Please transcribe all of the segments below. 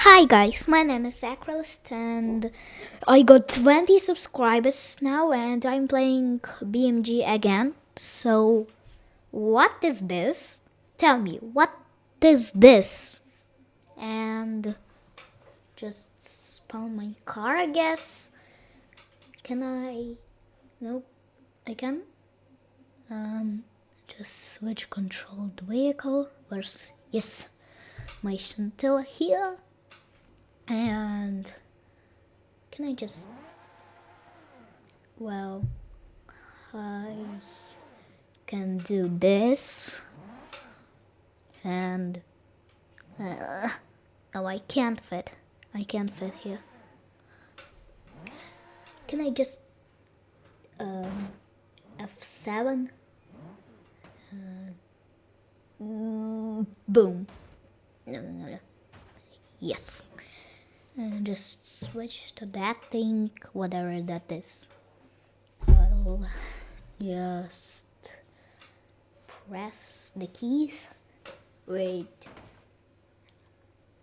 Hi guys, my name is Sacralist and I got 20 subscribers now and I'm playing BMG again. So, what is this? Tell me, what is this? And just spawn my car, I guess. Can I? Nope, I can. Just switch controlled vehicle. Where's. Yes, my scintilla here. And can I just. Well, I can do this and no, I can't fit. I can't fit here. Can I just F7? Boom. No. Yes. And just switch to that thing, whatever that is. I'll just press the keys. Wait.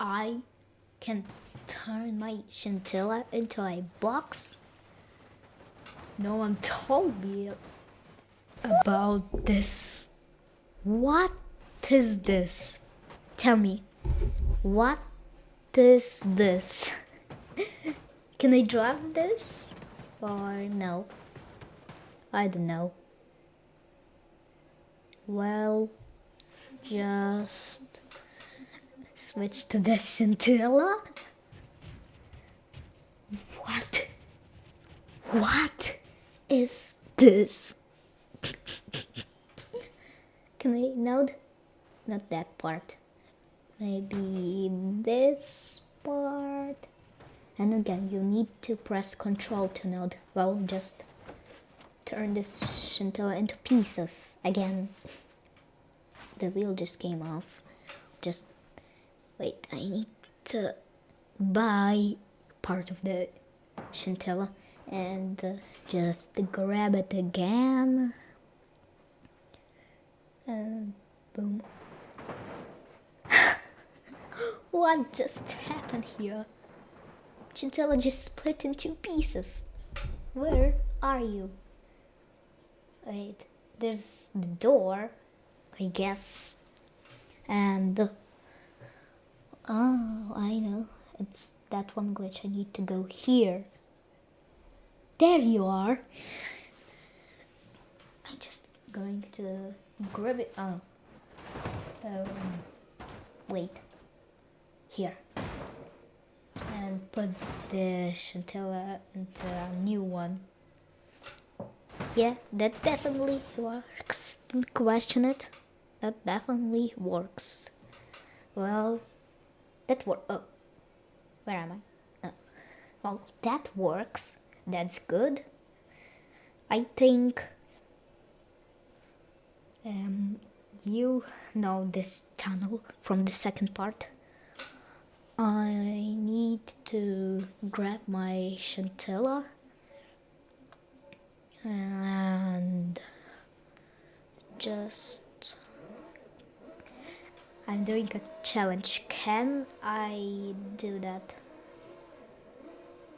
I can turn my scintilla into a box? No one told me about this. What is this? Tell me, what is this? Can I drive this? Or no? I don't know. Well, just switch to the scintilla. What is this? Can I node? Not that part. Maybe this part. And again, you need to press Control to node. Well, just turn this scintilla into pieces again. The wheel just came off. Just wait, I need to buy part of the scintilla and just grab it again. And boom. What just happened here? Scintilla just split in two pieces. Where are you? Wait, there's the door, I guess. And oh, I know. It's that one glitch. I need to go here. There you are. I'm just going to grab it. Oh. Wait. Here. And put the scintilla into a new one. Yeah, that definitely works. Don't question it. That definitely works. Well, that works. Oh, where am I? Oh. Well, that works. That's good. I think you know this tunnel from the second part. I need to grab my scintilla and just I'm doing a challenge. Can I do that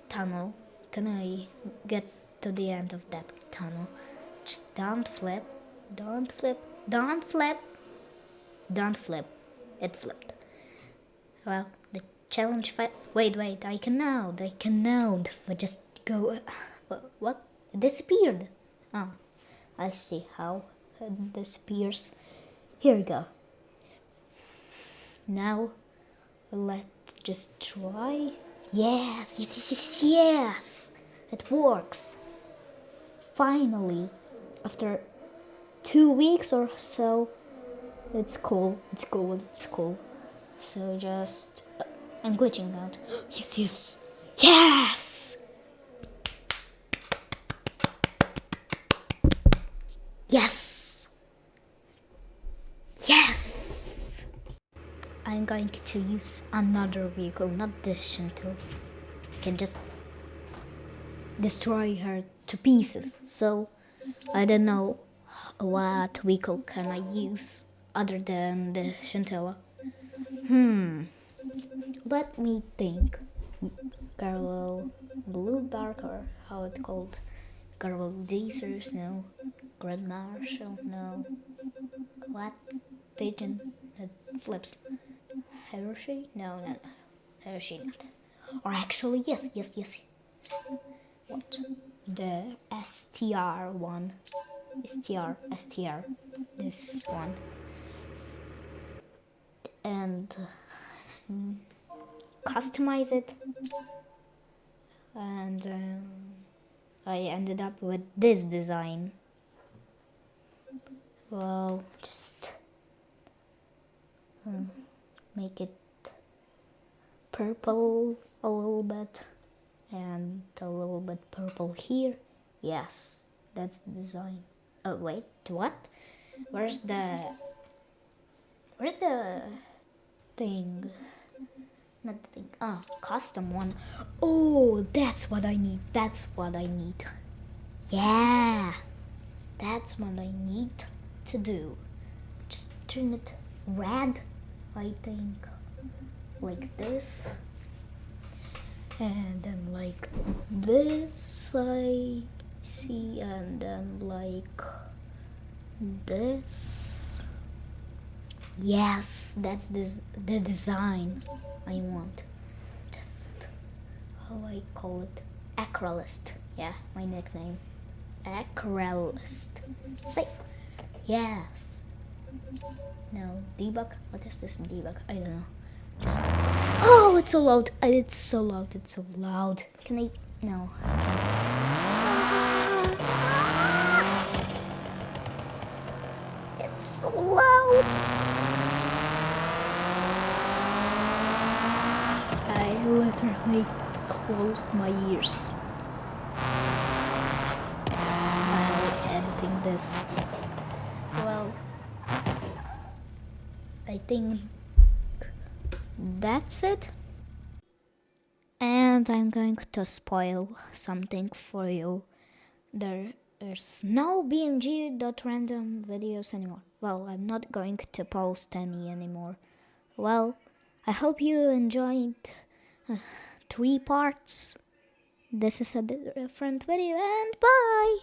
tunnel? Can I get to the end of that tunnel? Just don't flip, don't flip, don't flip, don't flip. It flipped. Well, the challenge wait, I can node, but just go. What? It disappeared. Oh, I see how it disappears. Here we go. Now, let's just try. Yes! It works. Finally, after 2 weeks or so, it's cool. So just, I'm glitching out. Yes! Yes! Yes! I'm going to use another vehicle, not this Shinto. I can just destroy her to pieces. So, I don't know what vehicle can I use other than the Shintella. let me think. Garwell Blue Barker, how it called? Garwell Dacers, no. Grand Marshal, no. What? Pigeon that flips. Hiroshi? No, no, no. Hiroshi not. Or actually, yes, yes, yes. What? The STR one. STR. This one. And customize it. And I ended up with this design. Well, just make it purple a little bit and a little bit purple here. Yes, that's the design. Oh wait, what? Where's the thing? Not the thing. Ah, custom one. Oh, that's what I need. That's what I need. Yeah, that's what I need to do. Just turn it red, I think, like this. And then like this, I see, and then like this. Yes, that's the design I want. Just how I call it, acrylist. Yeah, my nickname, acrylist. Safe. Yes. No, debug. What is this debug? I don't know. Just. Oh, it's so loud. It's so loud. It's so loud. Can I? No. It's so loud. I literally closed my ears while editing this. Well, I think that's it. And I'm going to spoil something for you. There's no bmg.random videos anymore. Well, I'm not going to post any anymore. Well, I hope you enjoyed 3 parts. This is a different video, and bye!